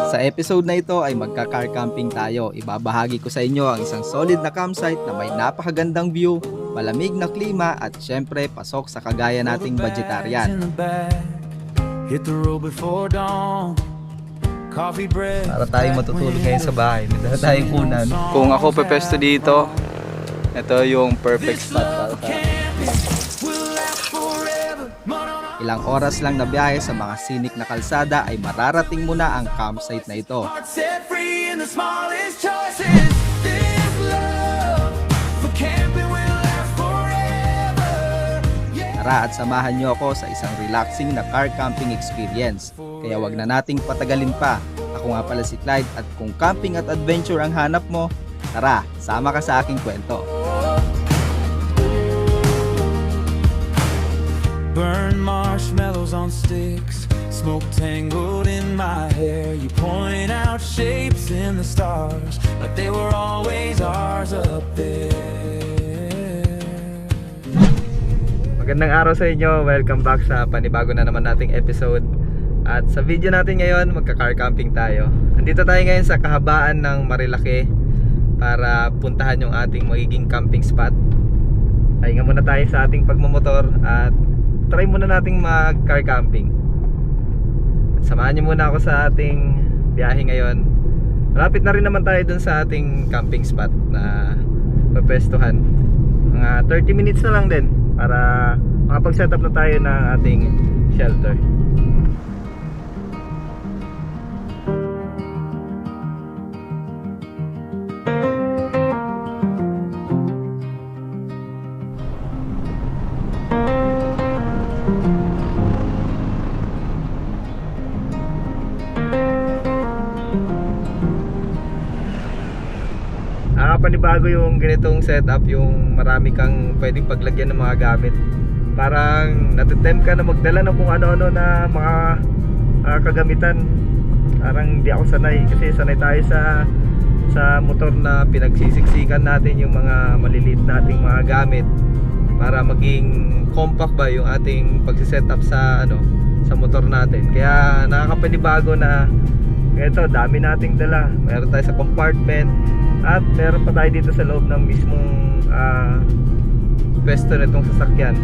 Sa episode na ito ay magka-car camping tayo. Ibabahagi ko sa inyo ang isang solid na campsite na may napakagandang view, malamig na klima at syempre pasok sa kagaya nating vegetarian. Hit the road before dawn. Coffee bread. Para tayong matutulog ngayon sa bahay, may dala tayong unan. Kung ako pepesto dito, ito yung perfect spot para sa akin. Ilang oras lang na biyahe sa mga scenic na kalsada ay mararating mo na ang campsite na ito. Tara at samahan niyo ako sa isang relaxing na car camping experience. Kaya wag na nating patagalin pa. Ako nga pala si Clyde at kung camping at adventure ang hanap mo, tara, sama ka sa aking kwento. Burn marshmallows on sticks, smoke tangled in my hair. You point out shapes in the stars, like they were always ours up there. Magandang araw sa inyo, welcome back sa panibago na naman nating episode. At sa video natin ngayon, magka-car camping tayo. Andito tayo ngayon sa kahabaan ng Marilake para puntahan yung ating magiging camping spot. Pahinga muna tayo sa ating pagmamotor at try muna nating mag-car camping. Samahan niyo muna ako sa ating biyahe ngayon. Malapit na rin naman tayo dun sa ating camping spot na papestuhan. Mga 30 minutes na lang din para makapag-setup na tayo ng ating shelter. Panibago yung ganitong setup, yung marami kang pwedeng paglagyan ng mga gamit. Parang natitempt ka na magdala ng kung ano-ano na mga kagamitan. Parang di ako sanay kasi sanay tayo sa motor na pinagsisiksikan natin yung mga maliliit nating mga gamit para maging compact ba yung ating pagsisetup sa sa motor natin. Kaya nakakapanibago na ito, dami nating dala. Meron tayo sa compartment at meron pa tayo dito sa loob ng mismong pwesto nitong sasakyan.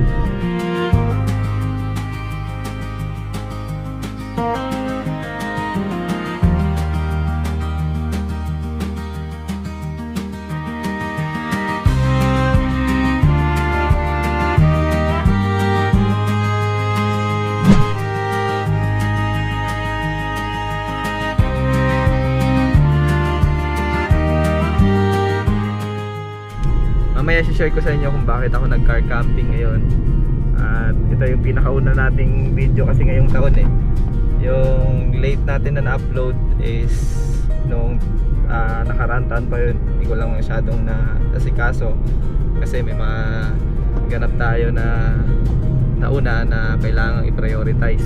Mamaya share ko sa inyo kung bakit ako nag-car camping ngayon. At ito yung pinakauna nating video kasi ngayong taon Yung late natin na na-upload is nung nakaraan taon pa yun. Hindi ko lang masyadong nasikaso kasi may mga ganap tayo na nauna na kailangang i-prioritize.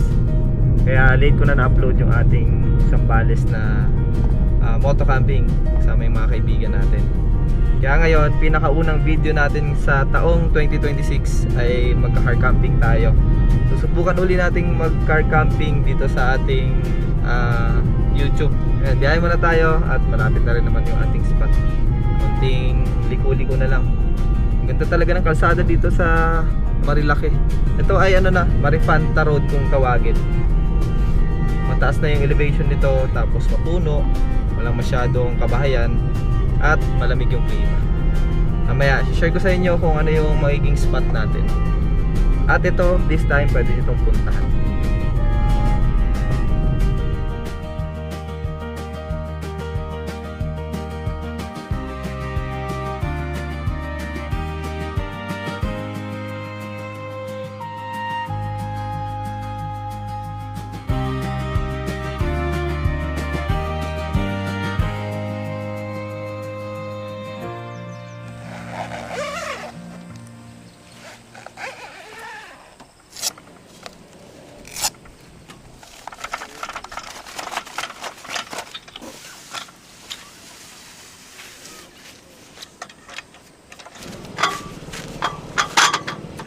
Kaya late ko na na-upload yung ating Zambales na moto camping kasama yung mga kaibigan natin. Kaya ngayon, pinakaunang video natin sa taong 2026 ay magka-car camping tayo. Susubukan uli nating mag-car camping dito sa ating YouTube. Ayan, biyahe muna tayo at malapit na rin naman yung ating spot. Konting liko-liko na lang. Ganda talaga ng kalsada dito sa Marilake. Ito ay Marifanta Road kung tawagin. Mataas na yung elevation nito, tapos mapuno, walang masyadong kabahayan at malamig yung klima. Mamaya, share ko sa inyo kung ano yung magiging spot natin. At ito, this time, pwede nyo itong puntahan.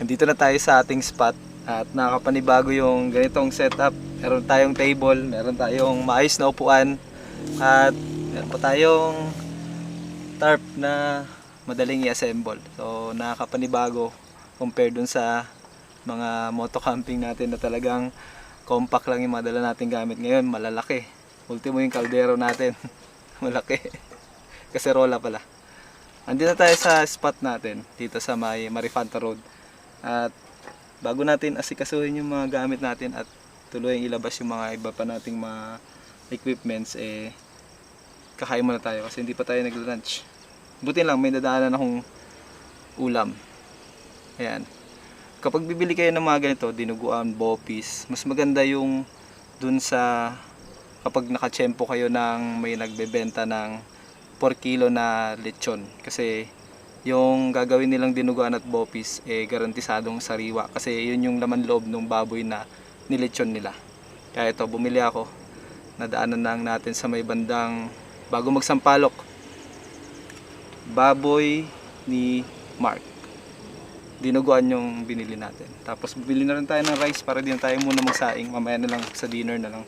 Dito na tayo sa ating spot at nakakapanibago yung ganitong setup. Meron tayong table, meron tayong maayos na upuan At meron po tayong tarp na madaling i-assemble. So nakakapanibago compare dun sa mga moto camping natin na talagang compact lang yung madala natin gamit. Ngayon malalaki. Ultimo yung kaldero natin. Malaki. Kaserola pala. Andito tayo sa spot natin dito sa may Marifanta Road. At bago natin asikasuhin yung mga gamit natin at tuloy ilabas yung mga iba pa nating mga equipments, kakain muna tayo kasi hindi pa tayo nag-lunch. Buti lang may dadaanan akong ulam. Ayan. Kapag bibili kayo ng mga ganito, dinuguan, bopis, mas maganda yung dun sa kapag nakatsyempo kayo ng may nagbebenta ng 4 kilo na lechon. Kasi yung gagawin nilang dinuguan at bopis, garantisadong sariwa. Kasi yun yung laman loob ng baboy na nilechon nila. Kaya ito, bumili ako. Nadaanan lang natin sa may bandang bago magsampalok. Baboy ni Mark. Dinuguan yung binili natin. Tapos bibili na rin tayo ng rice para din tayo muna magsaing. Mamaya na lang sa dinner na lang.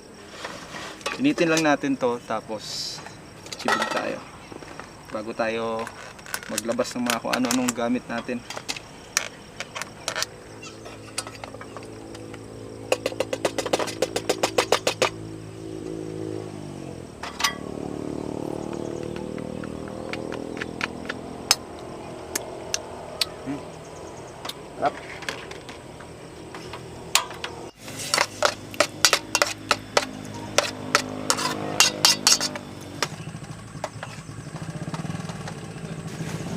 Initin lang natin to tapos sibig tayo. Bago tayo maglabas ng mga kung ano-anong gamit natin. Sarap.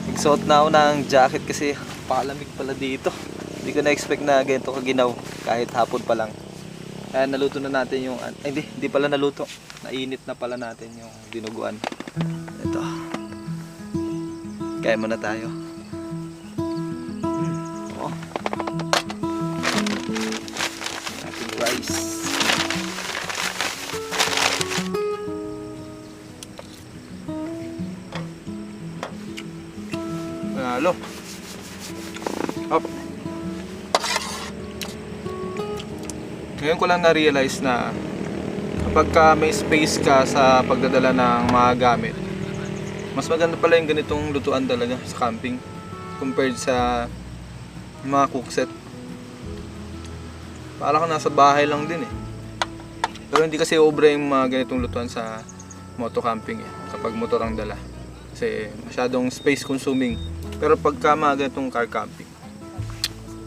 Nagsuot na ako ng jacket kasi palamig pala dito. Hindi ko na-expect na ganito kaginaw kahit hapon pa lang. Kaya naluto na natin yung... Ay, hindi pala naluto. Nainit na pala natin yung dinuguan. Ito. Kaya muna tayo. Oh. Ating rice. Halo. Up. Ngayon ko lang na-realize na kapag may space ka sa pagdadala ng mga gamit, mas maganda pala yung ganitong lutuan talaga sa camping compared sa mga cookset. Para ka nasa bahay lang din eh. Pero hindi kasi obra yung mga ganitong lutuan sa moto camping kapag motor ang dala. Kasi masyadong space consuming. Pero pagka mga ganitong car camping,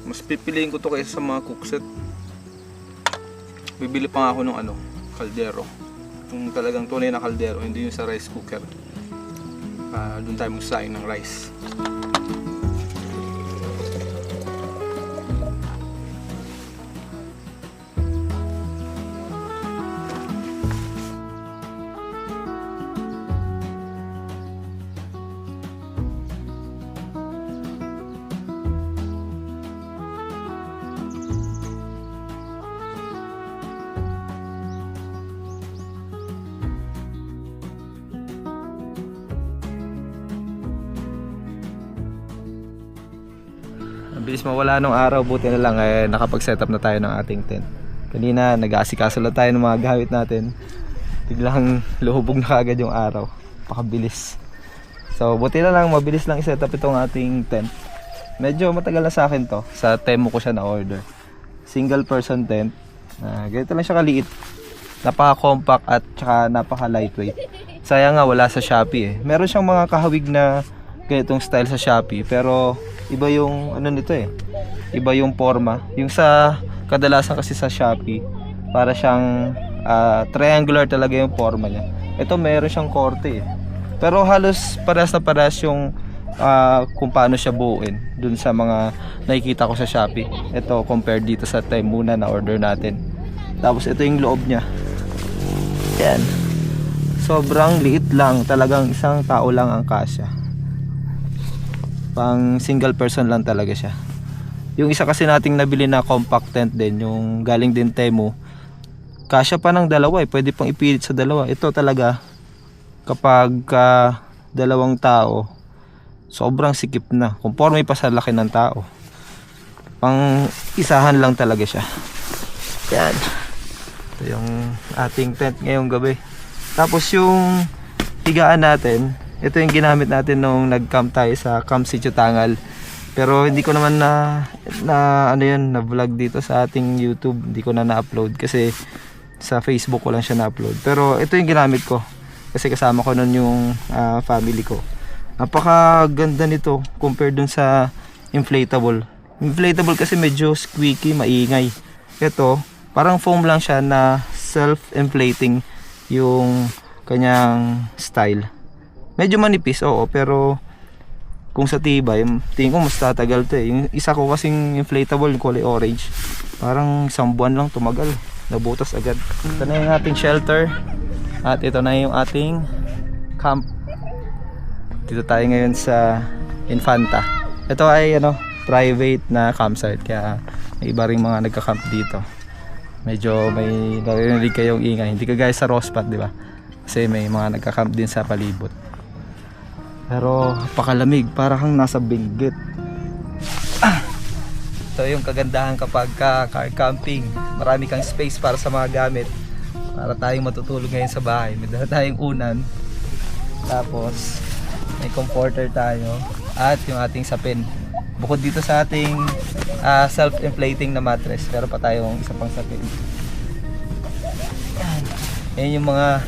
mas pipiliin ko to kaysa sa mga cookset. Bibili pa nga ako ng kaldero. Yung talagang tunay na kaldero, hindi yung sa rice cooker. Doon tayo magsaing ng rice. Bilis mawala nung araw, buti na lang nakapag-setup na tayo ng ating tent. Kanina nag-aasikaso lang tayo ng mga gamit natin. Biglang luhubog na kagad yung araw. Pakabilis. So buti na lang, mabilis lang i-setup itong ating tent. Medyo matagal na sa akin to. Sa Temu ko siya na-order. Single person tent. Ganito lang siya kaliit. Napaka-compact at saka napaka-lightweight. Sayang nga wala sa Shopee Meron siyang mga kahawig na ganitong style sa Shopee, pero iba yung nito iba yung forma. Yung sa kadalasan kasi sa Shopee, para siyang triangular talaga yung forma niya. Ito meron siyang korte pero halos parehas na parehas yung kung paano siya buuin dun sa mga nakikita ko sa Shopee. Ito compared dito sa Temu na order natin. Tapos ito yung loob niya. Yan. Sobrang liit lang, talagang isang tao lang ang kasya. Pang single person lang talaga siya. Yung isa kasi nating nabili na compact tent din, yung galing din Temu, kasya pa ng dalawa pwede pang ipilit sa dalawa. Ito talaga kapag dalawang tao, sobrang sikip na, conforme pa sa laki ng tao. Pang isahan lang talaga siya. Yan. Ito yung ating tent ngayong gabi. Tapos yung higaan natin, ito yung ginamit natin nung nag-camp tayo sa Camp Sitio Tangal. Pero hindi ko naman na ano yun, na vlog dito sa ating YouTube. Hindi ko na-upload kasi sa Facebook ko lang siya na-upload. Pero ito yung ginamit ko kasi kasama ko nun yung family ko. Napakaganda nito compared dun sa inflatable. Inflatable kasi medyo squeaky, maingay. Ito, parang foam lang siya na self-inflating yung kanyang style. Medyo manipis, oo, pero kung sa tibay, tingin ko mas tatagal to eh. Yung isa ko kasing inflatable, kulay orange, parang isang buwan lang tumagal, nabutas agad. Ito na yung ating shelter at ito na yung ating camp. Dito tayo ngayon sa Infanta. Ito ay private na campsite, kaya may iba ring mga nagka-camp dito. Medyo may narinig kayong ingay, hindi kagaya sa Rospat, di ba? Kasi may mga nagka-camp din sa palibot. Pero pakalamig, para kang nasa Benguet. Ito yung kagandahan kapag car camping. Marami kang space para sa mga gamit. Para tayong matutulog ngayon sa bahay. May dala tayong unan. Tapos may comforter tayo. At yung ating sapin. Bukod dito sa ating self-inflating na mattress, meron pa tayong isa pang sapin. Yan yung mga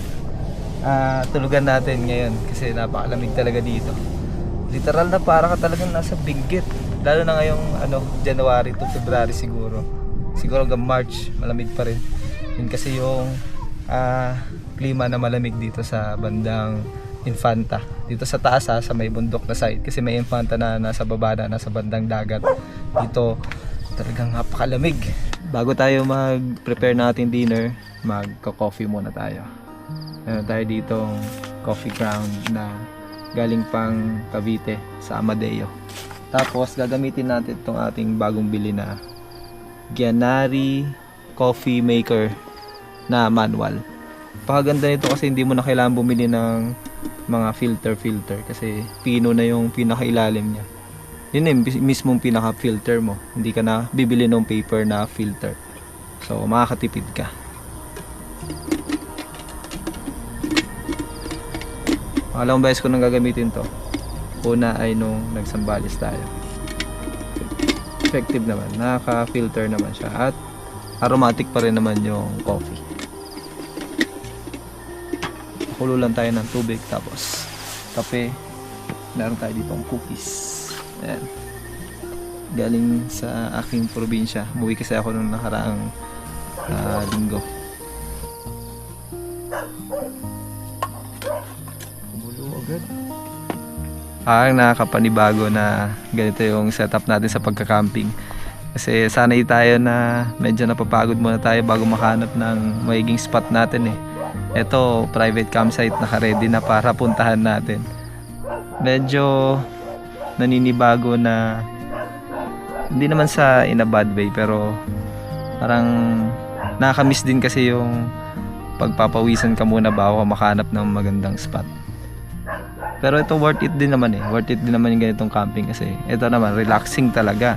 tulugan natin ngayon kasi napakalamig talaga dito. Literal na para ka talagang nasa Benguet. Lalo na ngayong January to February siguro. Siguro hanggang March malamig pa rin. Yun kasi yung klima na malamig dito sa bandang Infanta. Dito sa taas sa may bundok na side kasi may Infanta na nasa baba na, nasa bandang dagat. Dito talagang napakalamig. Bago tayo mag-prepare natin dinner, magko-coffee muna tayo. Meron tayo ditong coffee ground na galing pang Cavite sa Amadeo. Tapos gagamitin natin itong ating bagong bili na Gianari coffee maker na manual. Pakaganda nito kasi hindi mo na kailangan bumili ng mga filter kasi pino na yung pinakailalim niya. Yun yung mismong pinaka filter mo. Hindi ka na bibili ng paper na filter. So makakatipid ka. Pangalawang beses ko nang gagamitin to. Una ay nung nagsambales tayo. Effective naman, nakaka-filter naman siya at aromatic pa rin naman yung coffee. Kulo lang tayo ng tubig tapos kape. Meron tayo dito ang cookies. Ayan. Galing sa aking probinsya. Umuwi kasi ako nung nakaraang linggo. Nakakapanibago na ganito yung setup natin sa pagka-camping. Kasi sanay tayo na medyo napapagod muna tayo bago makahanap ng magiging spot natin eh. Ito, private campsite, naka-ready na para puntahan natin. Medyo naninibago na hindi naman sa in a bad way, pero parang nakakamiss din kasi yung pagpapawisan ka muna bago ka makahanap ng magandang spot. Pero ito worth it din naman eh. Worth it din naman yung ganitong camping kasi ito naman relaxing talaga.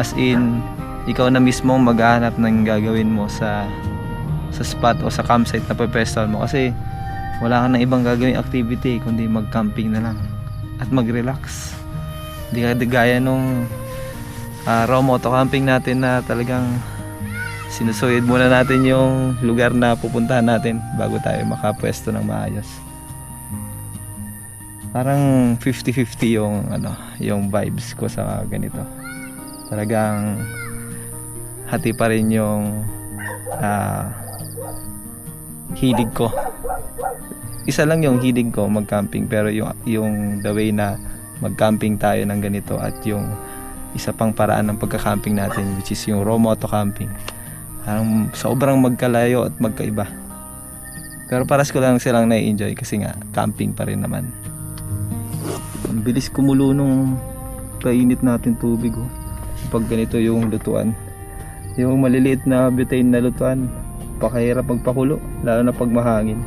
As in, ikaw na mismo maghahanap ng gagawin mo sa spot o sa campsite na pwestuhan mo kasi wala ka nang ibang gagawing activity kundi mag-camping na lang at mag-relax. Hindi ka gaya nung raw moto camping natin na talagang sinusuyod muna natin yung lugar na pupuntahan natin bago tayo makapwesto ng maayos. Parang 50-50 yung vibes ko sa ganito. Talagang hati pa rin yung hilig ko. Isa lang yung hilig ko mag-camping, pero yung the way na mag-camping tayo ng ganito at yung isa pang paraan ng pagka-camping natin which is yung raw moto camping. Sobrang magkalayo at magkaiba. Pero paras ko lang silang na-enjoy kasi nga camping pa rin naman. Ang bilis kumulo nung kainit natin tubig pag ganito yung lutuan. Yung maliliit na butane na lutuan, pakahirap magpakulo, lalo na pag mahangin.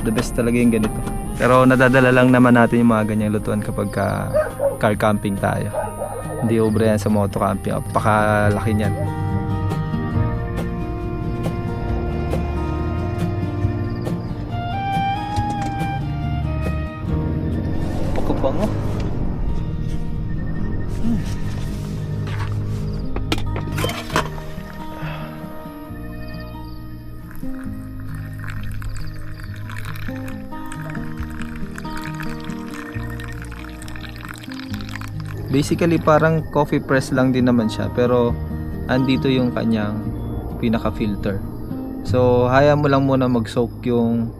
The best talaga yung ganito. Pero nadadala lang naman natin yung mga ganyang lutuan kapag car camping tayo. Hindi obra yan sa moto camping, pakalaki niyan. bango. Basically parang coffee press lang din naman siya, pero andito yung kanyang pinaka filter. So hayaan mo lang muna mag-soak yung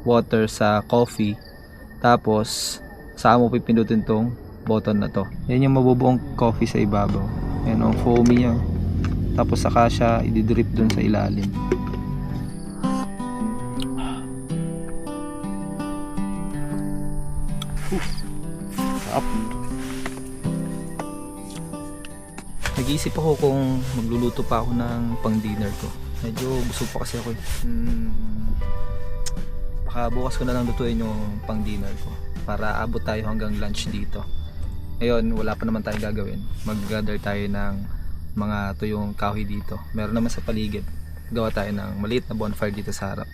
water sa coffee, tapos saan mo pipindutin tong button na to. Yan yung mabubuong coffee sa ibabaw. Yan ang foamy niya. Tapos saka siya i-drip dun sa ilalim. Up. Nag-iisip ako kung magluluto pa ako ng pang dinner ko. Medyo busog pa kasi ako eh. Baka bukas ko na lang lutuin yung pang dinner ko para abot tayo hanggang lunch dito. Ngayon wala pa naman tayong gagawin. Mag-gather tayo ng mga tuyong kahoy dito. Meron naman sa paligid. Gawa tayo ng maliit na bonfire dito sa harap.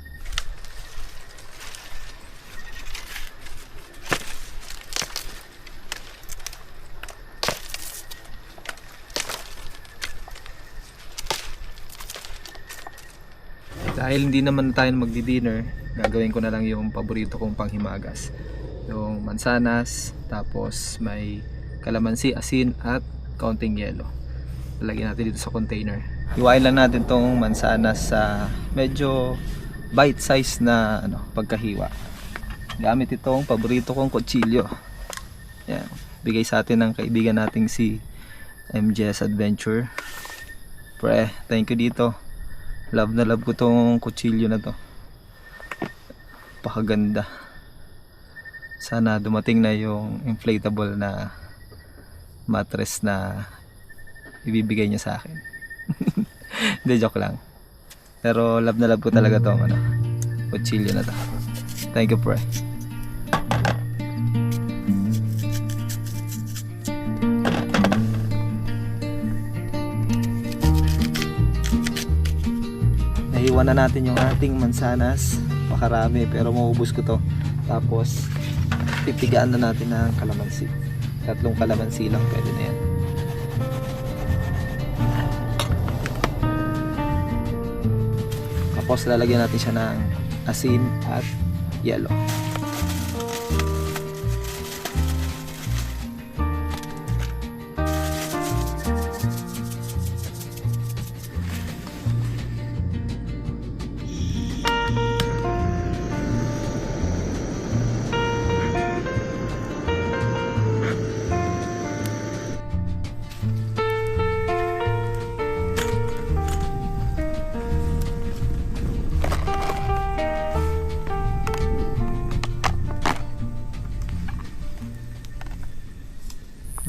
Dahil hindi naman tayo magdi-dinner, gagawin ko na lang yung paborito kong panghimagas. Yung mansanas, tapos may kalamansi, asin at kaunting yelo. Lalagyan natin dito sa container. Iwain lang natin tong mansanas sa medyo bite size na pagkahiwa. Gamit itong paborito kong kutsilyo. Yan. Bigay sa atin ng kaibigan nating si MJ's Adventure. Pre, thank you dito. Love na love ko tong kutsilyo na to. Pakaganda. Sana dumating na yung inflatable na mattress na ibibigay niya sa akin. Hindi, joke lang. Pero love na love ko talaga tong kutsilyo na to. Thank you, pre. Iwan na natin yung ating mansanas. Makarami pero maubos ko to. Tapos pipigaan na natin ng kalamansi. 3 kalamansi lang pwede na yan. Tapos lalagyan natin siya ng asin at yelo.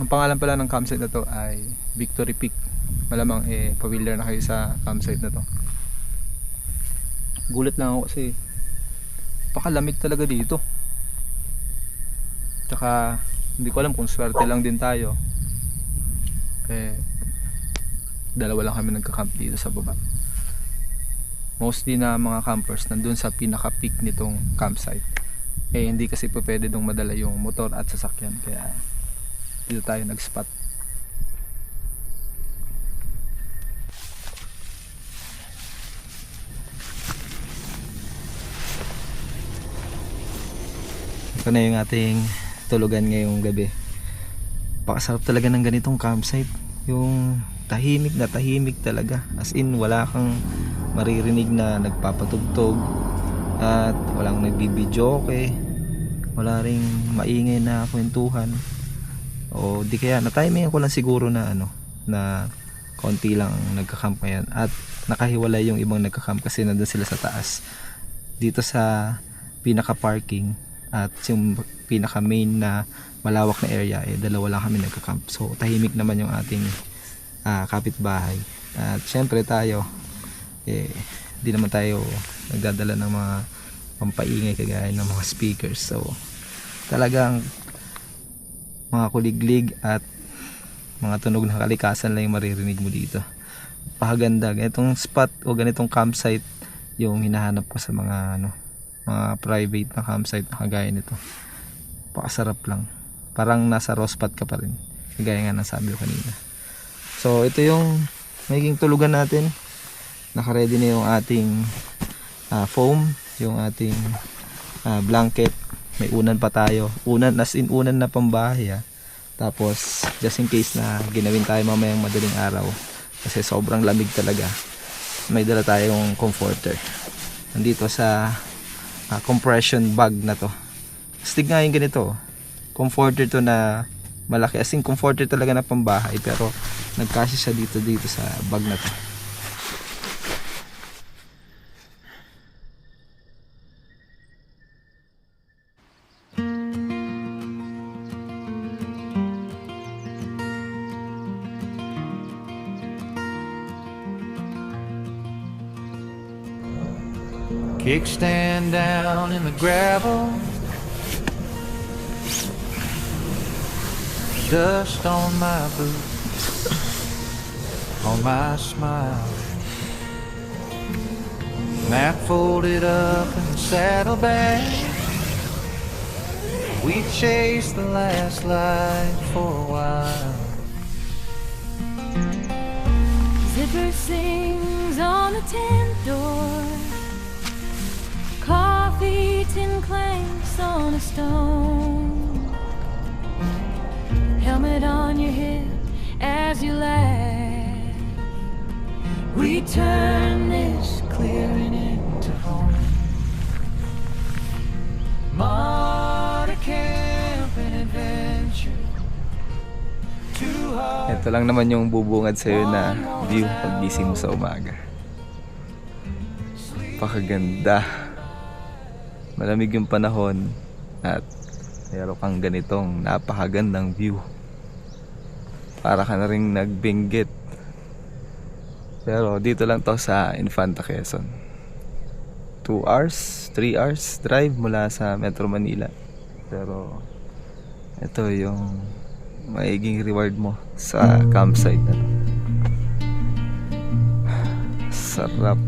Ang pangalan pala ng campsite na to ay Victory Peak. Malamang familiar na kayo sa campsite na to. Gulat lang ako kasi pakalamig talaga dito. Tsaka hindi ko alam kung swerte lang din tayo. Dalawa lang kami nagka-camp dito sa baba. Mostly na mga campers nandun sa pinaka-peak nitong campsite. Hindi kasi po pwede dong madala yung motor at sasakyan. Kaya dito tayo nag-spot. Ito na yung ating tulugan ngayong gabi. Pakasarap talaga ng ganitong campsite. Yung tahimik na tahimik talaga. As in wala kang maririnig na nagpapatugtog at walang nagbibidyoke. Wala ring maingay na kwentuhan. O di kaya na-timing ko lang siguro na na konti lang nagka-camp ngayon at nakahiwalay yung ibang nagka-camp kasi nandun sila sa taas. Dito sa pinaka-parking at yung pinaka-main na malawak na area dalawa lang kami nagka-camp. So tahimik naman yung ating kapitbahay. At syempre tayo di naman tayo nagdadala ng mga pampaingay kagaya ng mga speakers. So talagang mga kuliglig at mga tunog ng kalikasan lang yung maririnig mo dito. Pakaganda. Ganitong spot o ganitong campsite yung hinahanap ko sa mga mga private na campsite na kagaya nito. Pakasarap lang. parang nasa raw spot ka pa rin, gaya nga ng sabi ko kanina. So ito yung magiging tulugan natin. Naka-ready na yung ating foam, yung ating blanket. May unan pa tayo, unan as in unan na pambahay Tapos just in case na ginawin tayo mamayang madaling araw kasi sobrang lamig talaga, may dala tayong comforter nandito sa compression bag na to. Stig nga yung ganito, comforter to na malaki, as in comforter talaga na pambahay, pero nagkasya siya dito sa bag na to. Kickstand down in the gravel, dust on my boots, on my smile, map folded up in the saddlebag. We chased the last light for a while. Zipper sings on the tent door. Coffee tin clanks on a stone. Helmet on your head as you laugh. We turn this clearing into home. Motor camp and adventure. Too hard. Ito lang naman yung bubungad sa'yo na view paggising mo sa umaga. Pakaganda. Malamig yung panahon at meron kang ganitong napakagandang view. Para ka na rin nagbinggit. Pero dito lang to sa Infanta Quezon. 2 hours, 3 hours drive mula sa Metro Manila. Pero ito yung maiging reward mo sa campsite na to. Sarap.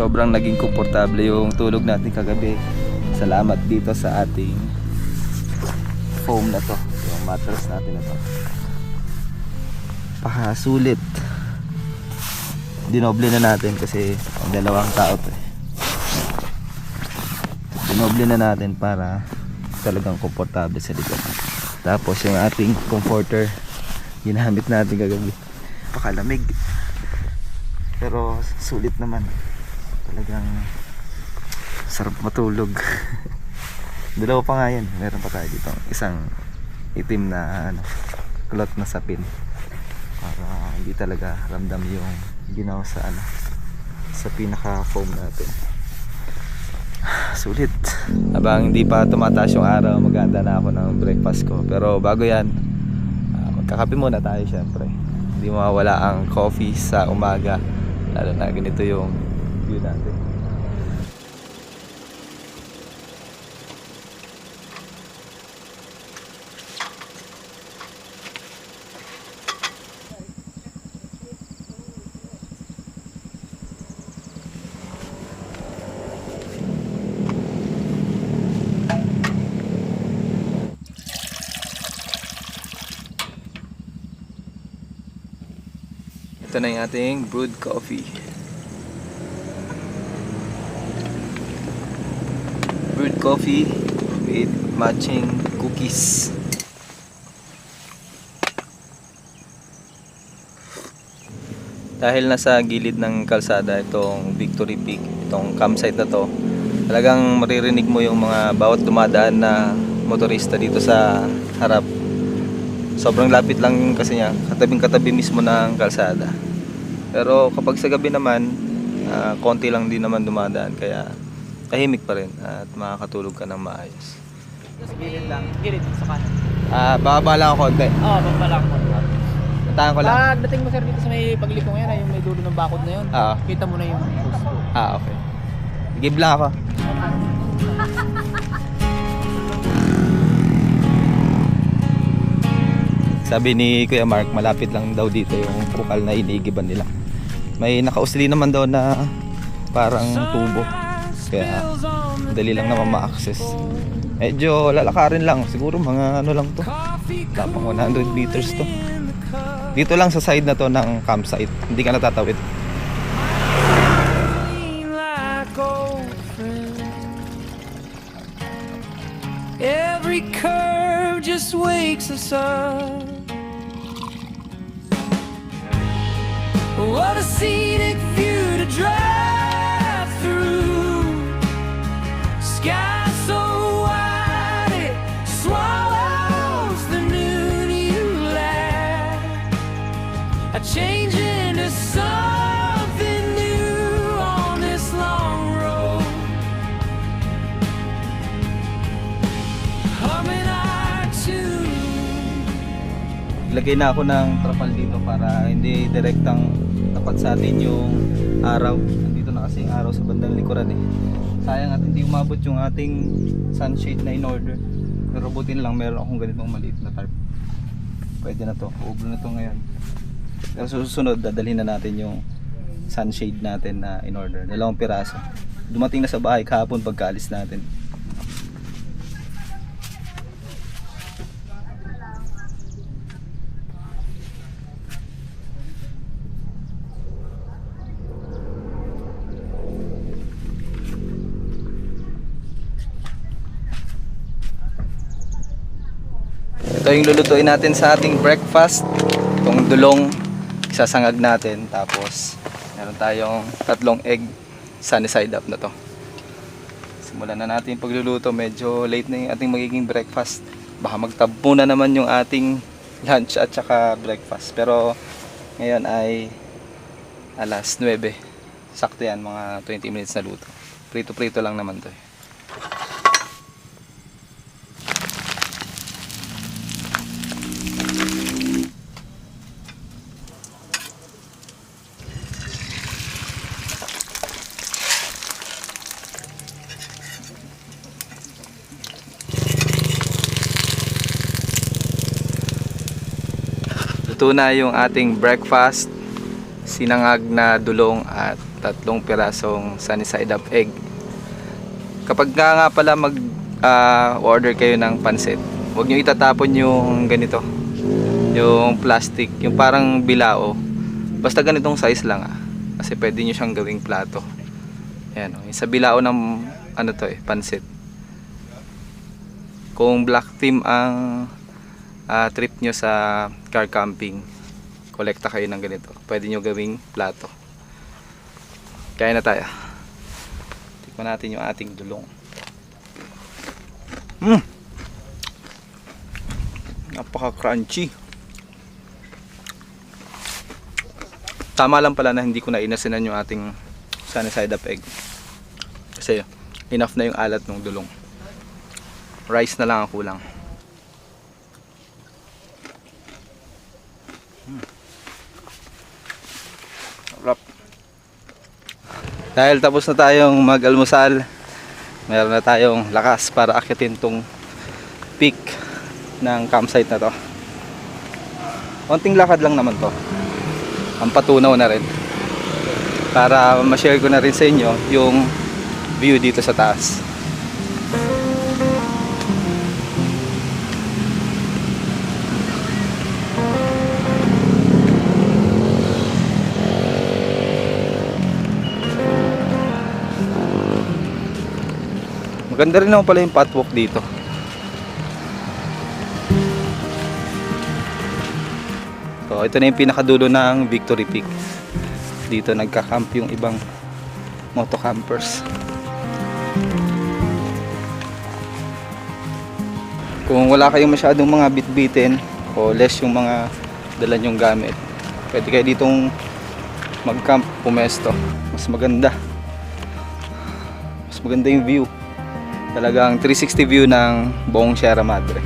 Sobrang naging komportable yung tulog natin kagabi. Salamat dito sa ating foam na to, yung mattress natin na to. Pakasulit. Dinoble na natin kasi ang dalawang tao to Dinoble na natin para talagang komportable sa likod. Tapos yung ating comforter ginamit natin kagabi. Pakalamig pero sulit naman. Talagang sarap matulog. Dalawa pa nga yan. Meron pa tayo dito isang itim na cloth na sapin para hindi talaga ramdam yung ginawa sa sa pinaka foam natin. Sulit. Habang hindi pa tumataas yung araw, maghahanda na ako ng breakfast ko. Pero bago yan, magkakape muna tayo syempre. Hindi mawawala ang coffee sa umaga, lalo na ganito yung view natin. Ito na yung ating brewed coffee. Brewed coffee with matching cookies. Dahil nasa gilid ng kalsada itong Victory Peak, itong campsite na to, talagang maririnig mo yung mga bawat dumadaan na motorista dito sa harap. Sobrang lapit lang kasi niya, katabing-katabi mismo ng kalsada. Pero kapag sa gabi naman, konti lang din naman dumadaan, kaya tahimik pa rin at makakatulog ka ng maayos. Gilid lang. Gilid sa kanan. Baka lang ako konti. Oo, pagbalang mo. Tatangan ko lang. Pagdating mo sir dito sa may paglikong yan, yung may dulo ng bakod na yun. Oo. Kita mo na yung post. Okay. Give lang ako. Sabi ni Kuya Mark, malapit lang daw dito yung bukal na inigiban nila. May nakausli naman daw na parang tubo. Kaya dali lang naman ma-access. Medyo lalakarin lang. Siguro mga ano lang to. Tapang 100 meters to. Dito lang sa side na to ng campsite. Hindi ka natatawid. Like old friends. Every curve just wakes us up. What a scenic view to drive through. Sky so wide it swallows the noon you laugh. A change into something new on this long road. Humming our tune. Lagay na ako ng trapal dito para hindi direktang tapat sa atin yung araw. Nandito na kasi yung araw sa bandang likuran eh. Sayang at hindi umabot yung ating sunshade na in order. Pero buti na lang meron akong ganitong maliit na tarp. Pwede na to. Ubro na to ngayon. Pero susunod dadalhin na natin yung sunshade natin na in order. 2 piraso. Dumating na sa bahay kahapon pagkaalis natin. Ito yung lulutuin natin sa ating breakfast. Itong dulong isasangag natin. Tapos meron tayong 3 egg sunny side up na to. Simulan na natin yung pagluluto. Medyo late na yung ating magiging breakfast. Baka magtabo na naman yung ating lunch at saka breakfast. Pero ngayon ay alas 9. Sakto yan, mga 20 minutes na luto. Prito-prito lang naman to eh. Luto na yung ating breakfast, sinangag na dulong at 3 pirasong sunny side up egg. Kapag nga pala mag order kayo ng pansit, huwag nyo itatapon yung ganito, yung plastic, yung parang bilao. Basta ganitong size lang kasi pwede nyo siyang gawing plato. Ayan, yung sa bilao ng ano to pansit. Kung black theme ang trip nyo sa car camping, kolekta kayo ng ganito, pwede nyo gawing plato. Kaya na tayo. Tikman natin yung ating dulong. Napaka crunchy. Tama lang pala na hindi ko na inasinan yung ating sunny side up egg, kasi enough na yung alat ng dulong. Rice na lang ang kulang. Dahil tapos na tayong mag-almusal, meron na tayong lakas para akitin tong peak ng campsite na to. Konting lakad lang naman to, ang patunaw na rin, para ma-share ko na rin sa inyo yung view dito sa taas. Maganda rin naman pala yung patwalk dito. So, ito na yung pinakadulo ng Victory Peak. Dito nagka-camp yung ibang motocampers. Kung wala kayong masyadong mga bitbitin o less yung mga dala nyong gamit, pwede kayo ditong mag-camp, pumesto. Mas maganda. Mas maganda yung view. Talagang 360 view ng buong Sierra Madre.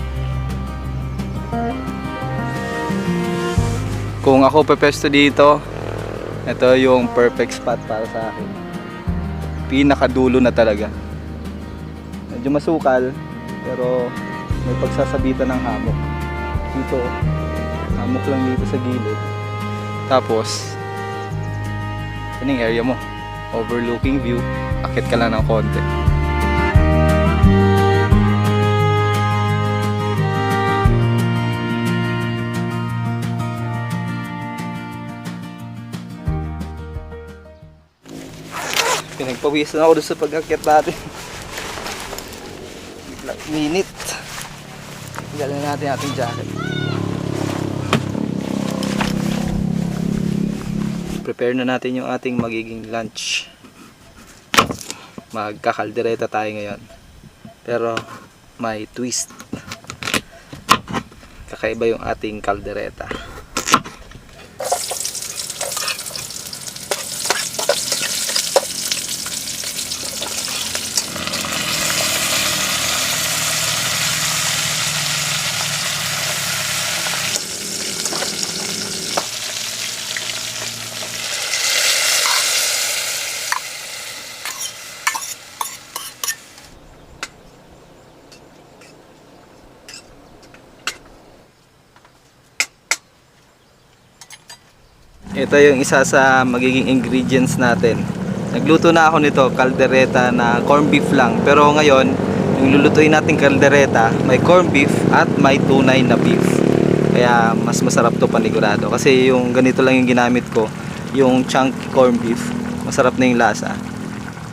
Kung ako pepesto dito, ito yung perfect spot para sa akin. Pinakadulo na talaga. Medyo masukal, pero may pagsasabitan ng hammock. Dito, hammock lang dito sa gilid. Tapos, yun yung area mo. Overlooking view, akit ka lang ng konti. Pinagpawisan ako doon sa pag-akyat natin. Minute. Galing natin ating jacket. Prepare na natin yung ating magiging lunch. Magkakaldereta tayo ngayon. Pero may twist. Kakaiba yung ating kaldereta. Ito yung isa sa magiging ingredients natin. Nagluto na ako nito, kaldereta na corn beef lang. Pero ngayon, yung lulutuin natin kaldereta, may corn beef at may tunay na beef. Kaya mas masarap to panigurado. Kasi yung ganito lang yung ginamit ko, yung chunky corn beef. Masarap na yung lasa.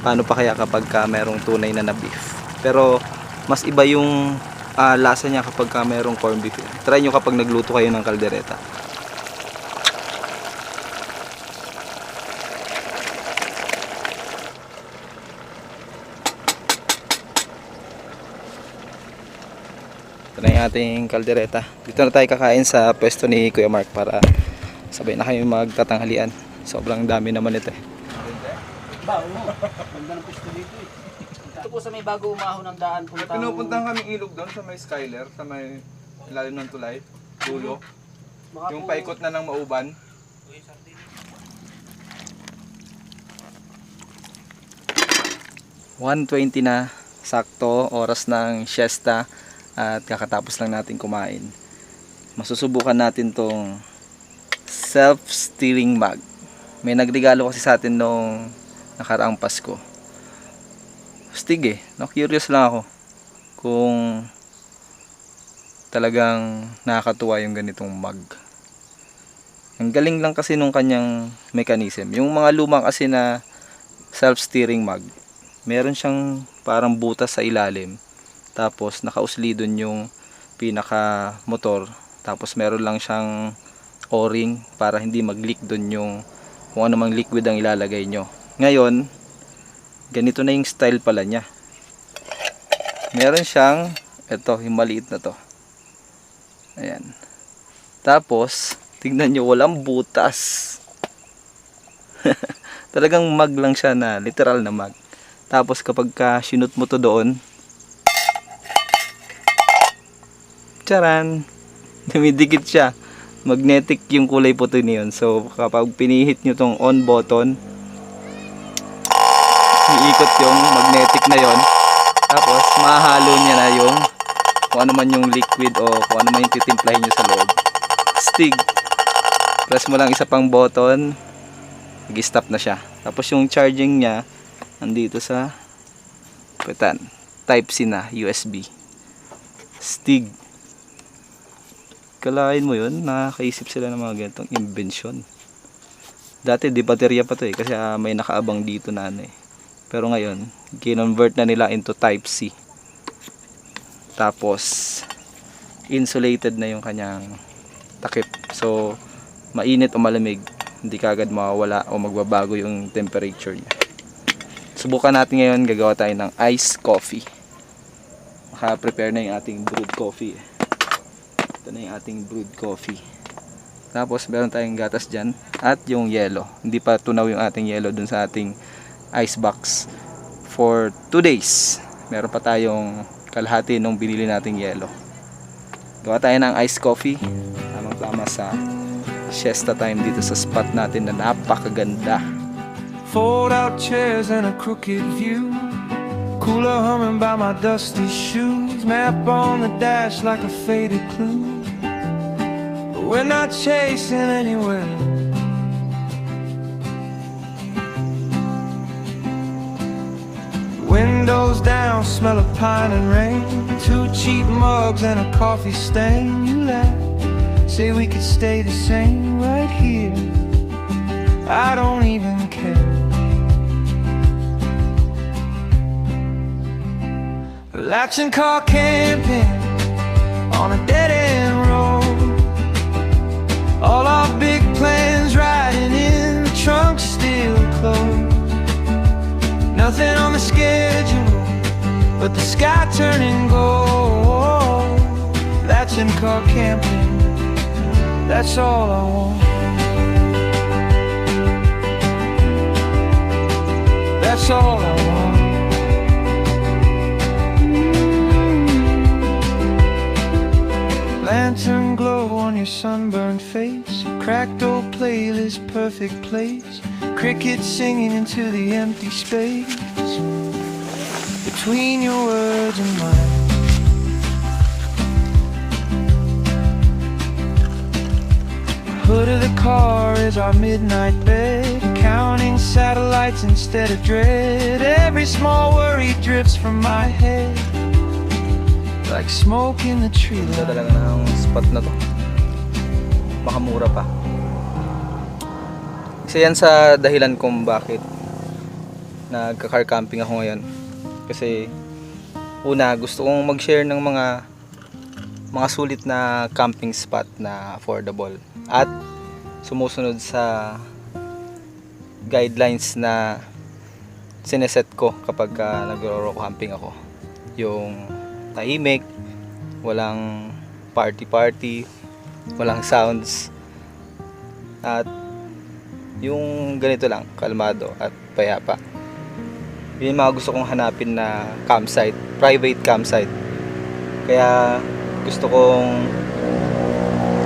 Paano pa kaya kapag merong tunay na beef? Pero mas iba yung lasa niya kapag merong corn beef. Try nyo kapag nagluto kayo ng kaldereta. Ito na yung ating kaldereta. Dito na tayo kakain sa pwesto ni Kuya Mark para sabay na kayo magtatanghalian. Sobrang dami naman ito eh. Ganda ng pwesto dito eh. Ito po sa may bago umahon ng daan. Pinupuntahan kaming ilog doon sa may Skyler, sa may ilalim ng tulay, dulo. Yung paikot na ng Mauban. 1:20 na, sakto, oras ng siesta. At kakatapos lang natin kumain. Masusubukan natin tong self-steering mug. May nagregalo kasi sa atin nung nakaraang Pasko. Stig eh. Na-curious lang ako kung talagang nakakatuwa yung ganitong mug. Ang galing lang kasi nung kanyang mechanism. Yung mga luma kasi na self-steering mug, meron siyang parang butas sa ilalim. Tapos nakausli dun yung pinaka motor. Tapos meron lang siyang o-ring para hindi mag-leak dun yung kung ano mang liquid ang ilalagay nyo. Ngayon, ganito na yung style pala niya. Meron siyang, ito, yung maliit na to. Ayan. Tapos, tignan nyo, walang butas. Talagang mug lang siya na, literal na mug. Tapos kapag sinut mo to doon, charan, dumidikit siya. Magnetic yung kulay puti niyon. So kapag pinihit nyo tong on button, iikot yung magnetic na yon. Tapos mahalo niya na yung kung ano man yung liquid o kung ano man yung titimplahin nyo sa loob. Stig. Press mo lang isa pang button, nag-stop na siya. Tapos yung charging niya nandito sa petan. Type C na, USB. Stig. Kalain mo yun, nakakaisip sila ng mga ganitong invention. Dati di baterya pa to eh, kasi may nakaabang dito na ano eh. Pero ngayon, kinonvert na nila into Type-C. Tapos, insulated na yung kanyang takip. So, mainit o malamig, hindi kagad mawawala o magbabago yung temperature niya. Subukan natin ngayon, gagawa tayo ng iced coffee. Naka-prepare na yung ating brewed coffee. Ito na yung ating brewed coffee. Tapos meron tayong gatas dyan at yung yelo. Hindi pa tunaw yung ating yelo dun sa ating ice box for 2 days. Meron pa tayong kalahati nung binili nating yelo. Gawa tayo ng iced coffee. Tamang-tama sa siesta time dito sa spot natin na napakaganda. Fold out chairs and a crooked view. Cooler humming by my dusty shoes. Map on the dash like a faded clue. But we're not chasing anywhere. Windows down, smell of pine and rain. 2 cheap mugs and a coffee stain. You laugh, say we could stay the same right here. I don't even care. Relaxing car camping on a dead-end road. All our big plans riding in the trunk still closed. Nothing on the schedule but the sky turning gold. That's in car camping. That's all I want. That's all I want. Lantern glow on your sunburned face. Cracked old playlist, perfect place. Crickets singing into the empty space between your words and mine. Hood of the car is our midnight bed. Counting satellites instead of dread. Every small worry drifts from my head like smoke in the tree Ganda line. talaga ng spot na to. Makamura pa. Isa yan sa dahilan kung bakit nagka-car camping ako ngayon. Kasi una, gusto kong mag-share ng mga sulit na camping spot na affordable at sumusunod sa guidelines na sineset ko kapag nagro-rock camping ako. Yung tahimik, walang party, walang sounds, at yung ganito lang, kalmado at payapa. Yun yung mga gusto kong hanapin na campsite, private campsite. Kaya gusto kong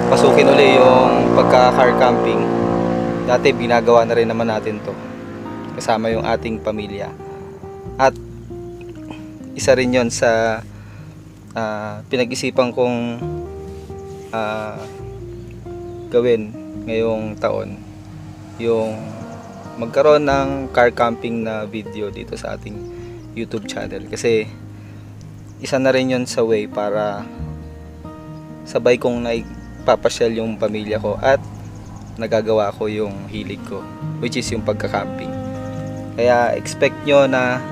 pasukin uli yung pagka-car camping. Dati ginagawa na rin naman natin to kasama yung ating pamilya. At isa rin yon sa pinag-isipan kong gawin ngayong taon, yung magkaroon ng car camping na video dito sa ating YouTube channel. Kasi isa na rin yon sa way para sabay kong naipapasyal yung pamilya ko at nagagawa ko yung hilig ko, which is yung pagka-camping. Kaya expect nyo na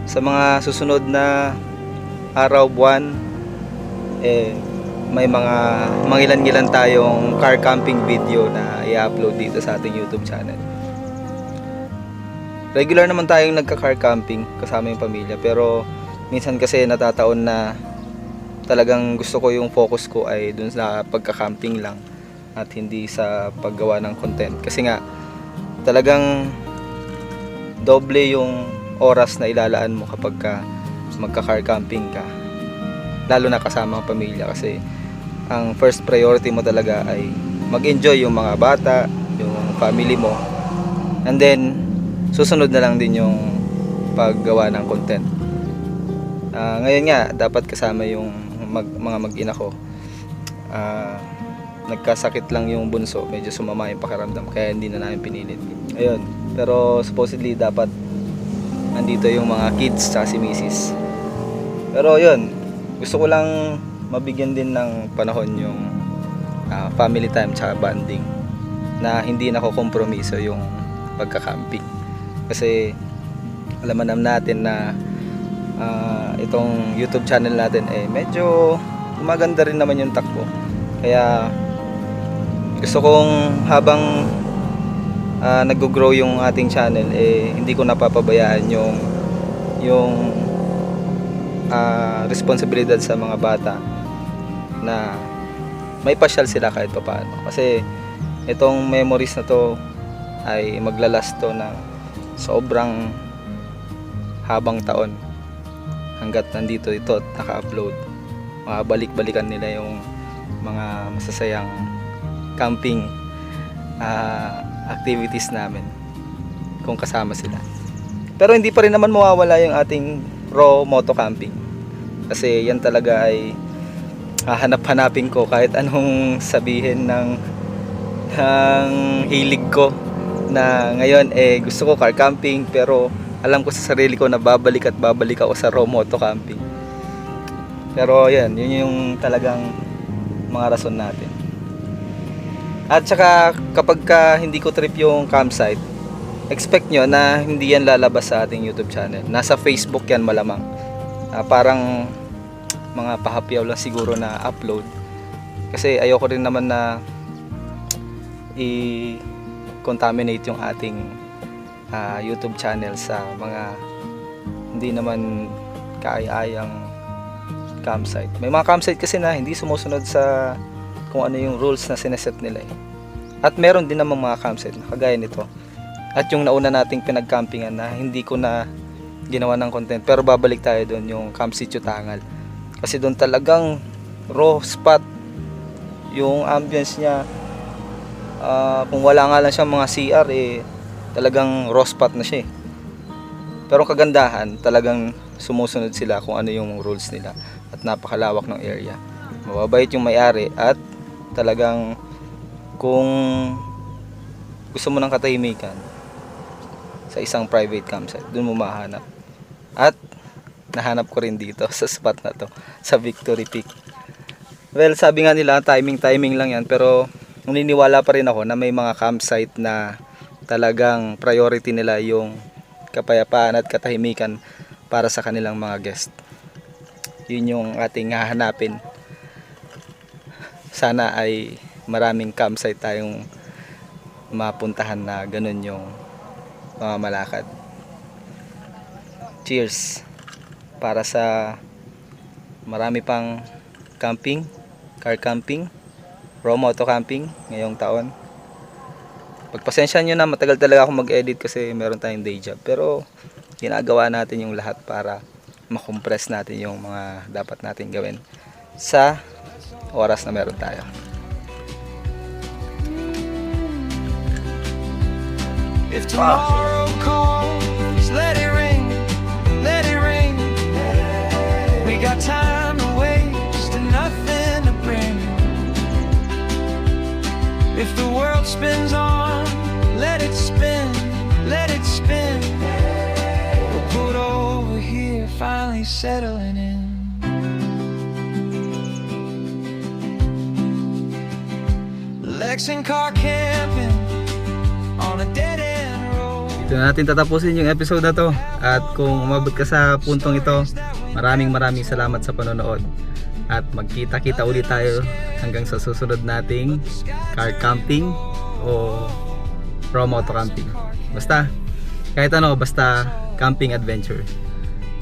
sa mga susunod na araw, buwan, may mga mangilan-ngilan tayong car camping video na i-upload dito sa ating YouTube channel. Regular naman tayong nagka-car camping kasama yung pamilya, pero minsan kasi natataon na talagang gusto ko yung focus ko ay dun sa pagka-camping lang at hindi sa paggawa ng content. Kasi nga, talagang doble yung oras na ilalaan mo kapag magka-car camping ka, lalo na kasama ang pamilya. Kasi ang first priority mo talaga ay mag-enjoy yung mga bata, yung family mo, and then susunod na lang din yung paggawa ng content. Ngayon nga, dapat kasama yung mga mag-ina ko. Nagkasakit lang yung bunso, medyo sumama yung pakiramdam, kaya hindi na namin pinilit. Ayun, pero supposedly dapat nandito yung mga kids sa si misis. Pero yun, gusto ko lang mabigyan din ng panahon yung family time tsaka bonding, na hindi nakokompromiso yung pagka-camping. Kasi alaman natin na itong YouTube channel natin medyo maganda rin naman yung takbo. Kaya gusto kong habang nag-grow yung ating channel hindi ko napapabayaan yung responsibilidad sa mga bata na may pasyal sila kahit paano. Kasi itong memories na to ay maglalast to ng sobrang habang taon hanggat nandito ito at naka-upload. Mabalik-balikan nila yung mga masasayang camping activities namin kung kasama sila. Pero hindi pa rin naman mawawala yung ating raw moto camping, kasi yan talaga ay hahanap-hanapin ko kahit anong sabihin ng hilig ko na ngayon gusto ko car camping, pero alam ko sa sarili ko na babalik at babalik ako sa raw moto camping. Pero yun yung talagang mga rason natin. At saka kapag hindi ko trip yung campsite, expect nyo na hindi yan lalabas sa ating YouTube channel. Nasa Facebook yan malamang. Parang mga pahapyaw lang siguro na upload. Kasi ayoko rin naman na i-contaminate yung ating YouTube channel sa mga hindi naman kaaya-ayang campsite. May mga campsite kasi na hindi sumusunod sa kung ano yung rules na sineset nila At meron din namang mga campsite na kagaya nito. At yung nauna nating pinag-campingan na hindi ko na ginawa ng content, pero babalik tayo doon, yung Camp Sitio Tangal. Kasi doon talagang raw spot yung ambience niya. Kung wala nga lang siyang mga CR talagang raw spot na siya Pero kagandahan, talagang sumusunod sila kung ano yung rules nila at napakalawak ng area. Mababait yung may-ari at talagang kung gusto mo ng katahimikan sa isang private campsite, doon mo mahanap. At nahanap ko rin dito sa spot na to, sa Victory Peak. Well, sabi nga nila timing lang yan, pero naniniwala pa rin ako na may mga campsite na talagang priority nila yung kapayapaan at katahimikan para sa kanilang mga guest. Yun yung ating hahanapin. Sana ay maraming campsite tayong mapuntahan na ganun yung mga malakad. Cheers para sa marami pang camping, car camping, raw moto camping ngayong taon. Pagpasensya nyo na, matagal talaga ako mag-edit kasi meron tayong day job, pero ginagawa natin yung lahat para makompress natin yung mga dapat natin gawin sa oras na meron tayo. If tomorrow comes, let it rain, let it rain. We got time to waste and nothing to bring. If the world spins on, let it spin, let it spin. We'll put over here, finally settling in. Lexington car camping on a dead end road. Dito na natin tatapusin yung episode na to. At kung umabot ka sa puntong ito, maraming salamat sa panonood. At magkita-kita ulit tayo hanggang sa susunod nating car camping o raw moto camping. Basta, kahit ano, basta camping adventure.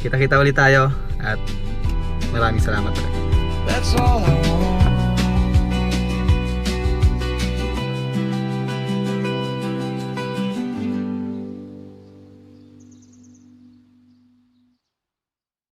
Kita-kita ulit tayo at maraming salamat ulit. That's all I want.